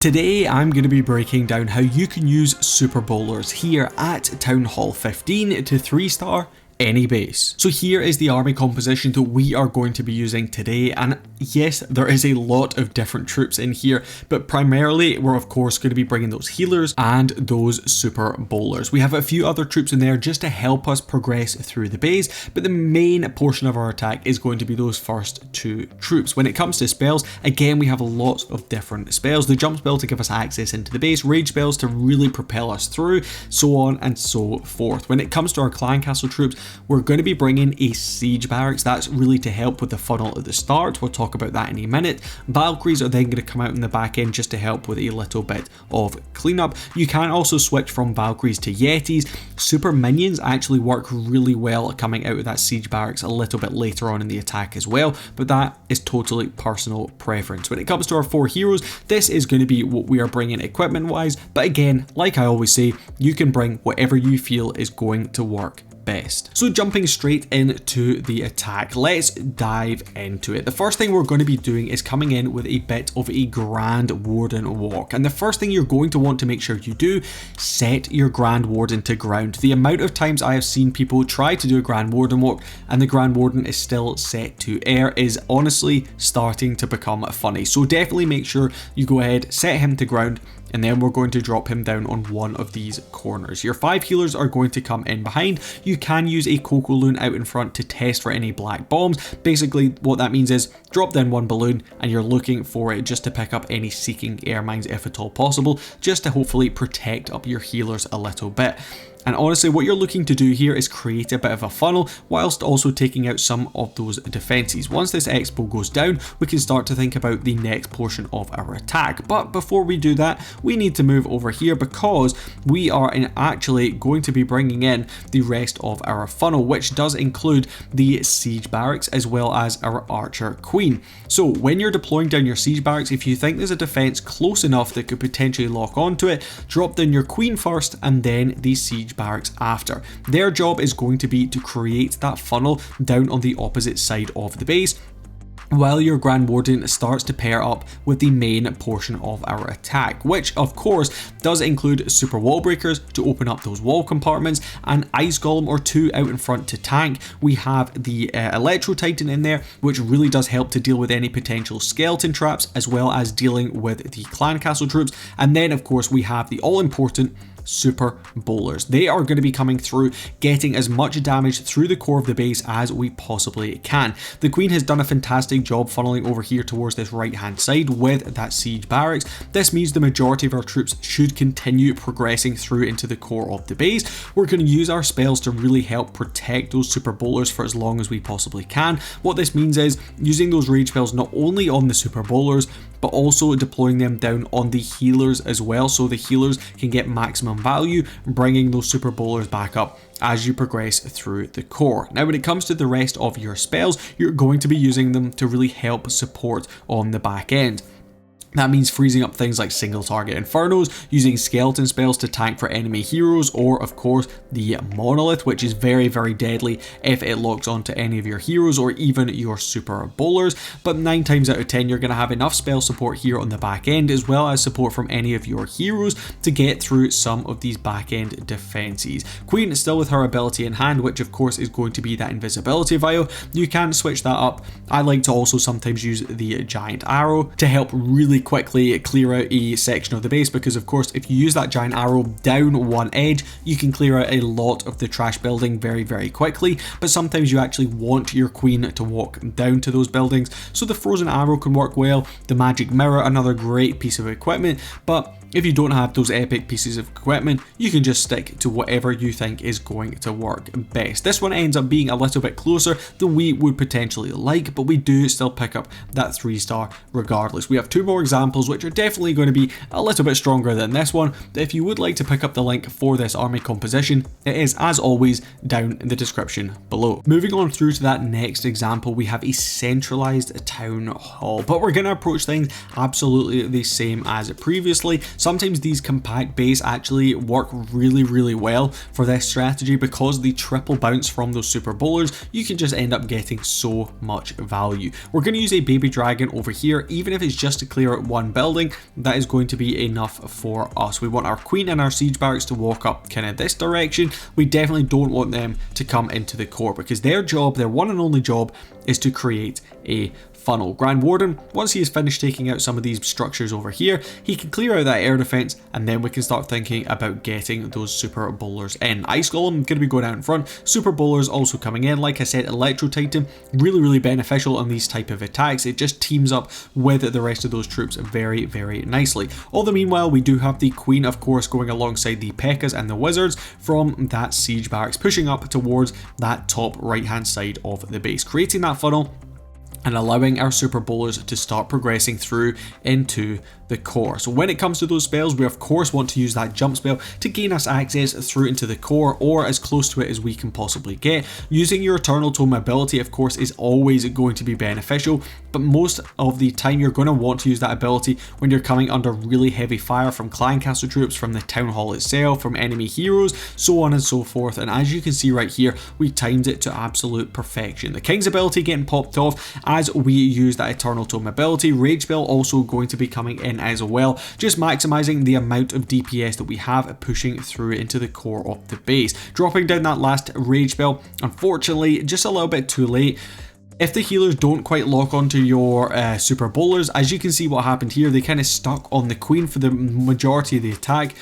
Today I'm going to be breaking down how you can use super bowlers here at Townhall 15 to 3-star any base. So here is the army composition that we are going to be using today, and yes, there is a lot of different troops in here, but primarily we're of course going to be bringing those healers and those super bowlers. We have a few other troops in there just to help us progress through the base, but the main portion of our attack is going to be those first two troops. When it comes to spells, again we have lots of different spells. The jump spell to give us access into the base, rage spells to really propel us through, so on and so forth. When it comes to our clan castle troops, we're going to be bringing a siege barracks. That's really to help with the funnel at the start. We'll talk about that in a minute. Valkyries are then going to come out in the back end just to help with a little bit of cleanup. You can also switch from Valkyries to Yetis. Super minions actually work really well coming out of that siege barracks a little bit later on in the attack as well, but that is totally personal preference. When it comes to our 4 heroes, this is going to be what we are bringing equipment wise, but again, like I always say, you can bring whatever you feel is going to work best. So jumping straight into the attack, let's dive into it. The first thing we're going to be doing is coming in with a bit of a Grand Warden Walk, and the first thing you're going to want to make sure you do, set your Grand Warden to ground. The amount of times I have seen people try to do a Grand Warden Walk and the Grand Warden is still set to air is honestly starting to become funny. So definitely make sure you go ahead, set him to ground, and then we're going to drop him down on one of these corners. Your 5 healers are going to come in behind. You can use a Coco Loon out in front to test for any black bombs. Basically what that means is drop down one balloon and you're looking for it just to pick up any seeking air mines if at all possible, just to hopefully protect up your healers a little bit. And honestly, what you're looking to do here is create a bit of a funnel whilst also taking out some of those defenses. Once this expo goes down, we can start to think about the next portion of our attack. But before we do that, we need to move over here because we are actually going to be bringing in the rest of our funnel, which does include the siege barracks as well as our archer queen. So when you're deploying down your siege barracks, if you think there's a defense close enough that could potentially lock onto it, drop down your queen first and then the siege barracks after. Their job is going to be to create that funnel down on the opposite side of the base, while your Grand Warden starts to pair up with the main portion of our attack, which of course does include super wall breakers to open up those wall compartments, and ice golem or 2 out in front to tank. We have the electro titan in there, which really does help to deal with any potential skeleton traps as well as dealing with the clan castle troops. And then of course we have the all important super bowlers. They are going to be coming through, getting as much damage through the core of the base as we possibly can. The queen has done a fantastic job funneling over here towards this right hand side with that siege barracks. This means the majority of our troops should continue progressing through into the core of the base. We're going to use our spells to really help protect those super bowlers for as long as we possibly can. What this means is using those rage spells not only on the super bowlers, but also deploying them down on the healers as well, so the healers can get maximum value, bringing those super bowlers back up as you progress through the core. Now when it comes to the rest of your spells, you're going to be using them to really help support on the back end. That means freezing up things like single target infernos, using skeleton spells to tank for enemy heroes, or of course the monolith, which is very deadly if it locks onto any of your heroes or even your super bowlers. But 9 times out of 10 you're going to have enough spell support here on the back end as well as support from any of your heroes to get through some of these back end defenses. Queen is still with her ability in hand, which of course is going to be that invisibility vial. You can switch that up. I like to also sometimes use the giant arrow to help really quickly clear out a section of the base, because of course if you use that giant arrow down one edge, you can clear out a lot of the trash building very quickly. But sometimes you actually want your queen to walk down to those buildings, so the frozen arrow can work well. The magic mirror, another great piece of equipment, but if you don't have those epic pieces of equipment, you can just stick to whatever you think is going to work best. This one ends up being a little bit closer than we would potentially like, but we do still pick up that 3-star regardless. We have 2 more examples which are definitely going to be a little bit stronger than this one. If you would like to pick up the link for this army composition, it is as always down in the description below. Moving on through to that next example, we have a centralized town hall, but we're going to approach things absolutely the same as previously. Sometimes these compact base actually work really well for this strategy, because the triple bounce from those super bowlers, you can just end up getting so much value. We're going to use a baby dragon over here, even if it's just to clear one building, that is going to be enough for us. We want our queen and our siege barracks to walk up kind of this direction. We definitely don't want them to come into the core, because their job, their one and only job, is to create a funnel. Grand Warden, once he is finished taking out some of these structures over here, he can clear out that air defense, and then we can start thinking about getting those super bowlers in. Ice Golem going to be going out in front, super bowlers also coming in. Like I said, Electro Titan, really beneficial on these type of attacks. It just teams up with the rest of those troops very nicely. All the meanwhile, we do have the Queen, of course, going alongside the P.E.K.K.A.s and the Wizards from that siege barracks, pushing up towards that top right hand side of the base, creating that funnel and allowing our super bowlers to start progressing through into the core. So when it comes to those spells, we of course want to use that jump spell to gain us access through into the core, or as close to it as we can possibly get. Using your Eternal Tome ability, of course, is always going to be beneficial, but most of the time you're going to want to use that ability when you're coming under really heavy fire from clan castle troops, from the town hall itself, from enemy heroes, so on and so forth. And as you can see right here, we timed it to absolute perfection. The King's ability getting popped off as we use that Eternal Tome ability. Rage spell also going to be coming in as well, just maximizing the amount of DPS that we have pushing through into the core of the base. Dropping down that last rage spell, unfortunately just a little bit too late. If the healers don't quite lock onto your super bowlers, as you can see what happened here, they kind of stuck on the queen for the majority of the attack.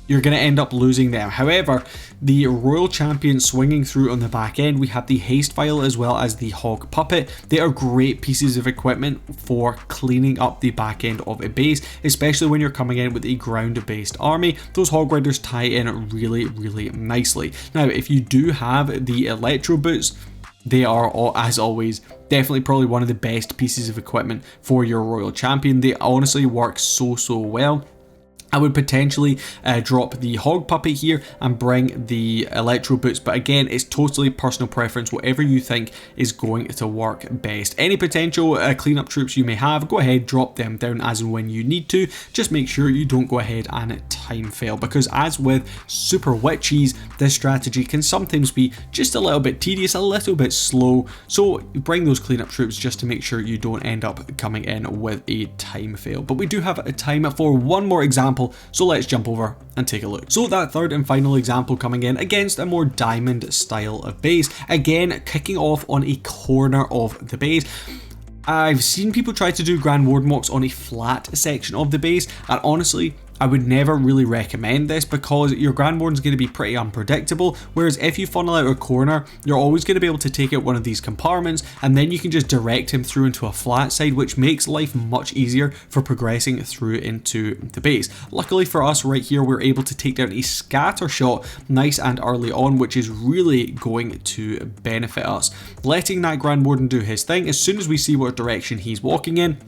You're going to end up losing them. However, the Royal Champion swinging through on the back end, we have the Haste Vial as well as the Hog Puppet. They are great pieces of equipment for cleaning up the back end of a base, especially when you're coming in with a ground-based army. Those Hog Riders tie in really nicely. Now, if you do have the Electro Boots, they are, as always, definitely probably one of the best pieces of equipment for your Royal Champion. They honestly work so well. I would potentially drop the Hog Puppet here and bring the Electro Boots, but again, it's totally personal preference, whatever you think is going to work best. Any potential cleanup troops you may have, go ahead, drop them down as and when you need to. Just make sure you don't go ahead and time fail, because as with super witches, this strategy can sometimes be just a little bit tedious, a little bit slow, so bring those cleanup troops just to make sure you don't end up coming in with a time fail. But we do have a time for one more example, so let's jump over and take a look. So that third and final example coming in against a more diamond style of base, again kicking off on a corner of the base. I've seen people try to do Grand Warden Walks on a flat section of the base, and honestly, I would never really recommend this, because your Grand Warden's going to be pretty unpredictable, whereas if you funnel out a corner, you're always going to be able to take out one of these compartments, and then you can just direct him through into a flat side, which makes life much easier for progressing through into the base. Luckily for us right here, we're able to take down a scatter shot nice and early on, which is really going to benefit us. Letting that Grand Warden do his thing, as soon as we see what direction he's walking in,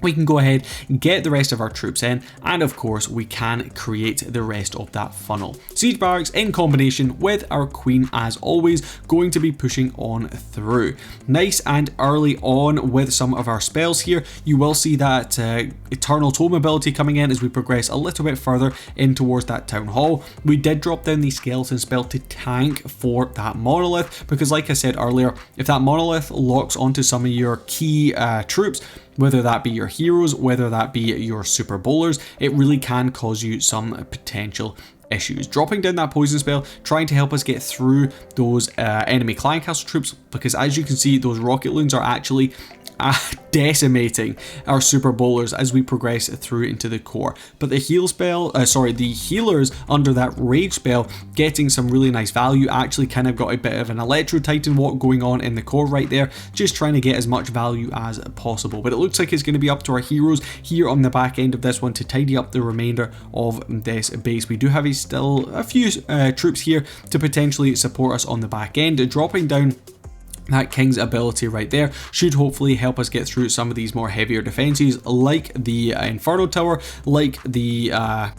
we can go ahead and get the rest of our troops in, and of course we can create the rest of that funnel. Siege Barracks in combination with our Queen, as always, going to be pushing on through. Nice and early on with some of our spells here. You will see that Eternal Tome ability coming in as we progress a little bit further in towards that Town Hall. We did drop down the Skeleton spell to tank for that Monolith, because like I said earlier, if that Monolith locks onto some of your key troops, whether that be your heroes, whether that be your super bowlers, it really can cause you some potential issues. Dropping down that poison spell, trying to help us get through those enemy clan castle troops, because as you can see, those rocket loons are actually decimating our super bowlers as we progress through into the core. But the heal spell, the healers under that rage spell getting some really nice value. Actually kind of got a bit of an Electro Titan walk going on in the core right there, just trying to get as much value as possible. But it looks like it's going to be up to our heroes here on the back end of this one to tidy up the remainder of this base. We do have still a few troops here to potentially support us on the back end. Dropping down that King's ability right there should hopefully help us get through some of these more heavier defenses, like the Inferno Tower, like the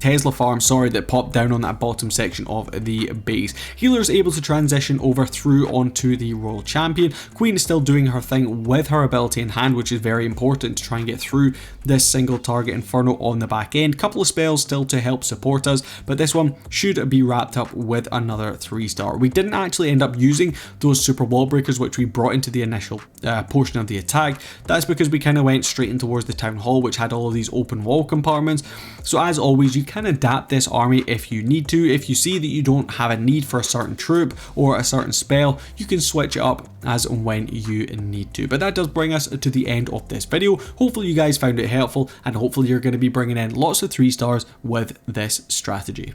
Tesla farm, that popped down on that bottom section of the base. Healer's able to transition over through onto the Royal Champion. Queen is still doing her thing with her ability in hand, which is very important to try and get through this single target Inferno on the back end. Couple of spells still to help support us, but this one should be wrapped up with another 3-star. We didn't actually end up using those super wall breakers, which we brought into the initial portion of the attack. That's because we kind of went straight in towards the town hall, which had all of these open wall compartments. So as always, you can adapt this army if you need to. If you see that you don't have a need for a certain troop or a certain spell, you can switch it up as and when you need to. But that does bring us to the end of this video. Hopefully you guys found it helpful, and hopefully you're going to be bringing in lots of 3 stars with this strategy.